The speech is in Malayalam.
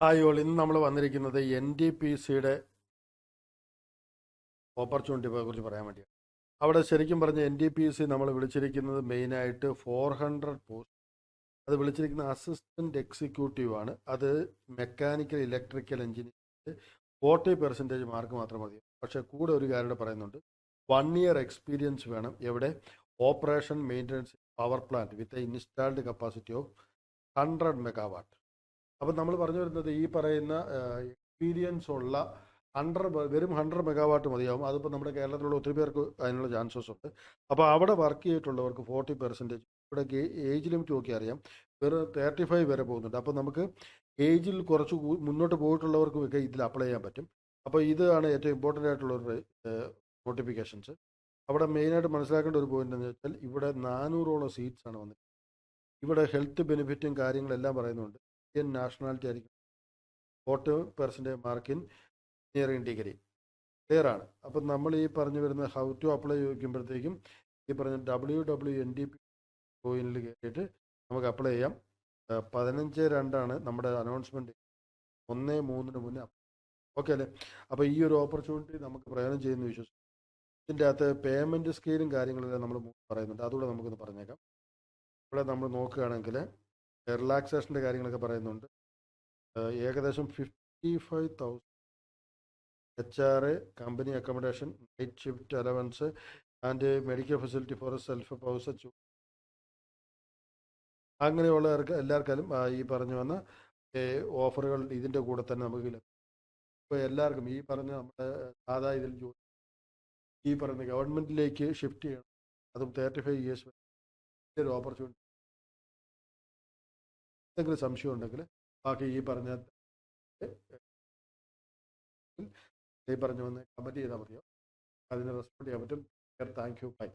ഇന്ന് നമ്മൾ വന്നിരിക്കുന്നത് NTPCയുടെ ഓപ്പർച്യൂണിറ്റിയെ കുറിച്ച് പറയാൻ വേണ്ടിയാണ്. അവിടെ ശരിക്കും പറഞ്ഞ NTPC നമ്മൾ വിളിച്ചിരിക്കുന്നത് മെയിനായിട്ട് 400 പോസ്റ്റ്. അത് വിളിച്ചിരിക്കുന്ന അസിസ്റ്റൻറ്റ് എക്സിക്യൂട്ടീവ് ആണ്. അത് മെക്കാനിക്കൽ ഇലക്ട്രിക്കൽ എഞ്ചിനീയറിംഗ് 40% മാർക്ക് മാത്രം മതി. പക്ഷേ കൂടെ ഒരു കാര്യം പറയുന്നുണ്ട്, 1 ഇയർ എക്സ്പീരിയൻസ് വേണം. എവിടെ? Operation maintenance power plant with installed capacity of 100 megawatt. അപ്പം നമ്മൾ പറഞ്ഞു വരുന്നത് ഈ പറയുന്ന എക്സ്പീരിയൻസ് ഉള്ള വെറും 100 മെഗാവാട്ട് മതിയാവും. അതിപ്പോൾ നമ്മുടെ കേരളത്തിലുള്ള ഒത്തിരി പേർക്ക് അതിനുള്ള ചാൻസസ് ഉണ്ട്. അപ്പോൾ അവിടെ വർക്ക് ചെയ്തിട്ടുള്ളവർക്ക് 40%. ഇവിടെ ഏജ് ലിമിറ്റ് നോക്കി അറിയാം, വെറും 35 വരെ പോകുന്നുണ്ട്. അപ്പോൾ നമുക്ക് ഏജിൽ കുറച്ച് മുന്നോട്ട് പോയിട്ടുള്ളവർക്കും ഒക്കെ ഇതിൽ അപ്ലൈ ചെയ്യാൻ പറ്റും. അപ്പോൾ ഇതാണ് ഏറ്റവും ഇമ്പോർട്ടൻ്റ് ആയിട്ടുള്ളൊരു നോട്ടിഫിക്കേഷൻസ്. അവിടെ മെയിനായിട്ട് മനസ്സിലാക്കേണ്ട ഒരു പോയിന്റ് എന്ന് വെച്ചാൽ ഇവിടെ 400ഓളം സീറ്റ്സ് ആണ് വന്നത്. ഇവിടെ ഹെൽത്ത് ബെനിഫിറ്റും കാര്യങ്ങളെല്ലാം പറയുന്നുണ്ട്. ഇന്ത്യൻ നാഷണാലിറ്റി ആയിരിക്കും. 40% മാർക്കിൻ എഞ്ചിനീയറിംഗ് ഡിഗ്രി ക്ലിയർ ആണ്. അപ്പം നമ്മൾ ഈ പറഞ്ഞു വരുന്ന ഹൗ ടു അപ്ലൈ ചോദിക്കുമ്പോഴത്തേക്കും ഈ പറഞ്ഞ WWNDP കോയിനിൽ കയറിയിട്ട് നമുക്ക് അപ്ലൈ ചെയ്യാം. 15/2 നമ്മുടെ അനൗൺസ്മെൻറ്റ്. 1/3 മുന്നേ ഓക്കെ അല്ലേ? അപ്പോൾ ഈ ഒരു ഓപ്പർച്യൂണിറ്റി നമുക്ക് പ്രയോജനം ചെയ്യുന്ന വിശ്വസിക്കും. ഇതിൻ്റെ അകത്ത് പേയ്മെൻറ്റ് സ്കെയിലും കാര്യങ്ങളെല്ലാം നമ്മൾ പറയുന്നുണ്ട്. അതുകൂടെ നമുക്കൊന്ന് പറഞ്ഞേക്കാം. ഇവിടെ നമ്മൾ നോക്കുകയാണെങ്കിൽ റിലാക്സേഷൻ്റെ കാര്യങ്ങളൊക്കെ പറയുന്നുണ്ട്. ഏകദേശം 55,000 HR, company accommodation, night shift allowance and medical facility for self pause. അങ്ങനെയുള്ളവർക്ക് എല്ലാവർക്കും ഈ പറഞ്ഞു വന്ന ഓഫറുകൾ ഇതിൻ്റെ കൂടെ തന്നെ നമുക്ക് ലഭിക്കും. ഇപ്പോൾ എല്ലാവർക്കും ഈ പറഞ്ഞ നമ്മുടെ സാധാ ഇതിൽ ജോലി ഈ പറയുന്ന ഗവൺമെൻറ്റിലേക്ക് ഷിഫ്റ്റ് ചെയ്യണം. അതും 35 ഇയേഴ്സ് വരെ ഒരു ഓപ്പർച്യൂണിറ്റി. എന്തെങ്കിലും സംശയം ഉണ്ടെങ്കിൽ ബാക്കി ഈ പറഞ്ഞ വന്ന് കമൻറ്റ് ചെയ്താൽ മതിയോ, അതിന് റെസ്പോണ്ട് ചെയ്യാൻ പറ്റും. Thank you, by.